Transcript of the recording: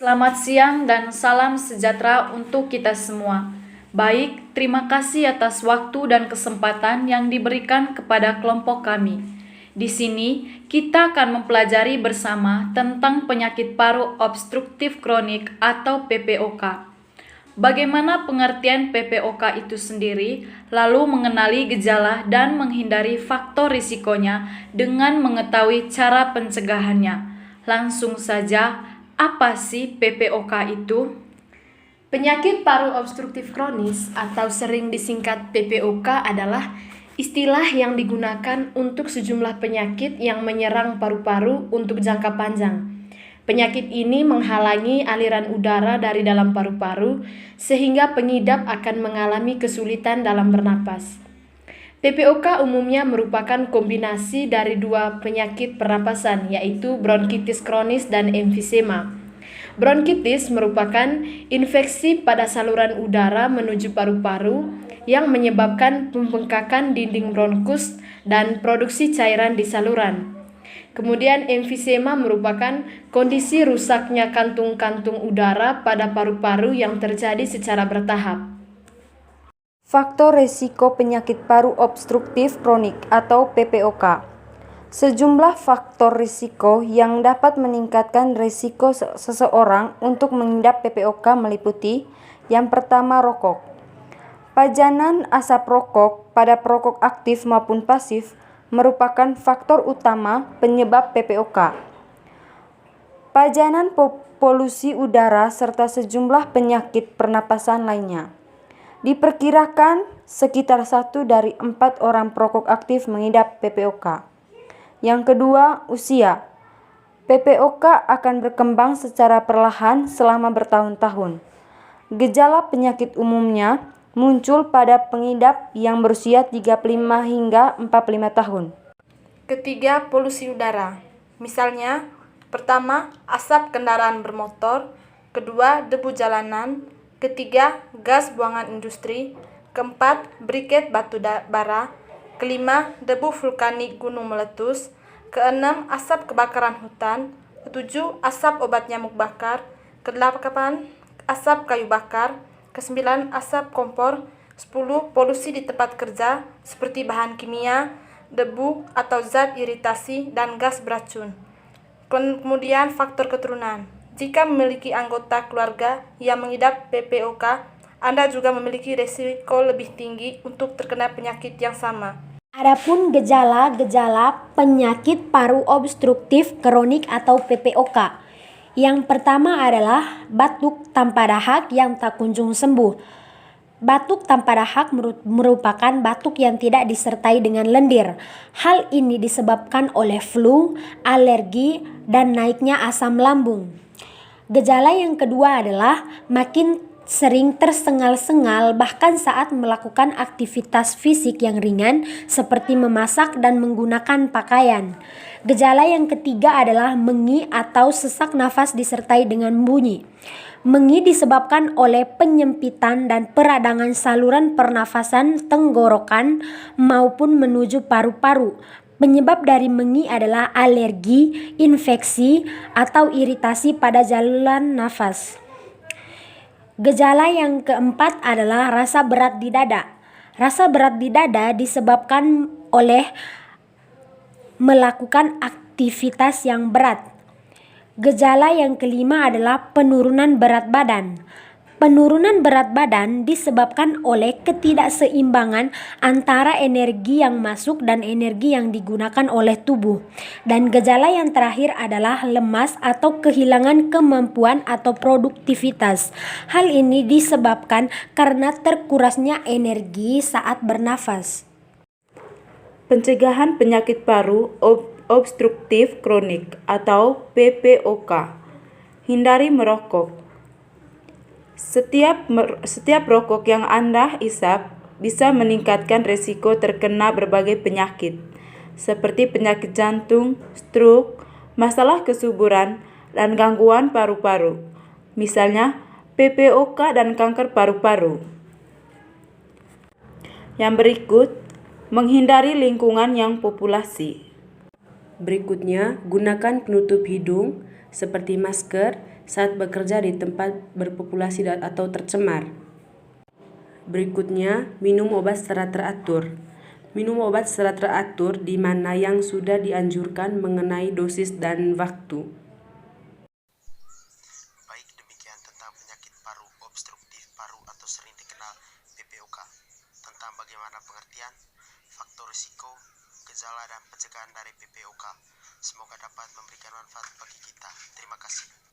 Selamat siang dan salam sejahtera untuk kita semua. Baik, terima kasih atas waktu dan kesempatan yang diberikan kepada kelompok kami. Di sini, kita akan mempelajari bersama tentang penyakit paru obstruktif kronik atau PPOK. Bagaimana pengertian PPOK itu sendiri, lalu mengenali gejala dan menghindari faktor risikonya dengan mengetahui cara pencegahannya. Langsung saja, apa sih PPOK itu? Penyakit paru obstruktif kronis atau sering disingkat PPOK adalah istilah yang digunakan untuk sejumlah penyakit yang menyerang paru-paru untuk jangka panjang. Penyakit ini menghalangi aliran udara dari dalam paru-paru sehingga pengidap akan mengalami kesulitan dalam bernapas. PPOK umumnya merupakan kombinasi dari dua penyakit pernapasan, yaitu bronkitis kronis dan emfisema. Bronkitis merupakan infeksi pada saluran udara menuju paru-paru yang menyebabkan pembengkakan dinding bronkus dan produksi cairan di saluran. Kemudian emfisema merupakan kondisi rusaknya kantung-kantung udara pada paru-paru yang terjadi secara bertahap. Faktor resiko penyakit paru obstruktif kronik atau PPOK. Sejumlah faktor risiko yang dapat meningkatkan risiko seseorang untuk mengidap PPOK meliputi: yang pertama, rokok. Pajanan asap rokok pada perokok aktif maupun pasif merupakan faktor utama penyebab PPOK. Pajanan polusi udara serta sejumlah penyakit pernapasan lainnya. Diperkirakan sekitar 1 dari 4 orang perokok aktif mengidap PPOK. Yang kedua, usia. PPOK akan berkembang secara perlahan selama bertahun-tahun. Gejala penyakit umumnya muncul pada pengidap yang berusia 35 hingga 45 tahun. Ketiga, polusi udara. Misalnya, pertama, asap kendaraan bermotor, kedua, debu jalanan, ketiga, gas buangan industri, keempat, briket batu bara, kelima, debu vulkanik gunung meletus, keenam, asap kebakaran hutan, ketujuh, asap obat nyamuk bakar, kedelapan, asap kayu bakar, kesembilan, asap kompor, 10, polusi di tempat kerja seperti bahan kimia, debu atau zat iritasi, dan gas beracun. Kemudian faktor keturunan. Jika memiliki anggota keluarga yang mengidap PPOK, Anda juga memiliki risiko lebih tinggi untuk terkena penyakit yang sama. Adapun gejala-gejala penyakit paru obstruktif kronik atau PPOK. Yang pertama adalah batuk tanpa dahak yang tak kunjung sembuh. Batuk tanpa dahak merupakan batuk yang tidak disertai dengan lendir. Hal ini disebabkan oleh flu, alergi, dan naiknya asam lambung. Gejala yang kedua adalah makin sering tersengal-sengal bahkan saat melakukan aktivitas fisik yang ringan seperti memasak dan menggunakan pakaian. Gejala yang ketiga adalah mengi atau sesak nafas disertai dengan bunyi. Mengi disebabkan oleh penyempitan dan peradangan saluran pernafasan tenggorokan maupun menuju paru-paru. Penyebab dari mengi adalah alergi, infeksi, atau iritasi pada jaluran nafas. Gejala yang keempat adalah rasa berat di dada. Rasa berat di dada disebabkan oleh melakukan aktivitas yang berat. Gejala yang kelima adalah penurunan berat badan. Penurunan berat badan disebabkan oleh ketidakseimbangan antara energi yang masuk dan energi yang digunakan oleh tubuh. Dan gejala yang terakhir adalah lemas atau kehilangan kemampuan atau produktivitas. Hal ini disebabkan karena terkurasnya energi saat bernafas. Pencegahan penyakit paru obstruktif kronik atau PPOK. Hindari merokok. Setiap rokok yang Anda isap bisa meningkatkan risiko terkena berbagai penyakit seperti penyakit jantung, stroke, masalah kesuburan, dan gangguan paru-paru. Misalnya PPOK dan kanker paru-paru. Yang berikut, menghindari lingkungan yang populasi. Berikutnya, gunakan penutup hidung seperti masker saat bekerja di tempat berpopulasi atau tercemar. Berikutnya, minum obat secara teratur. Minum obat secara teratur di mana yang sudah dianjurkan mengenai dosis dan waktu. Baik, demikian tentang penyakit paru obstruktif paru atau sering dikenal PPOK. Tentang bagaimana pengertian, faktor risiko, gejala dan pencegahan dari PPOK. Semoga dapat memberikan manfaat bagi kita. Terima kasih.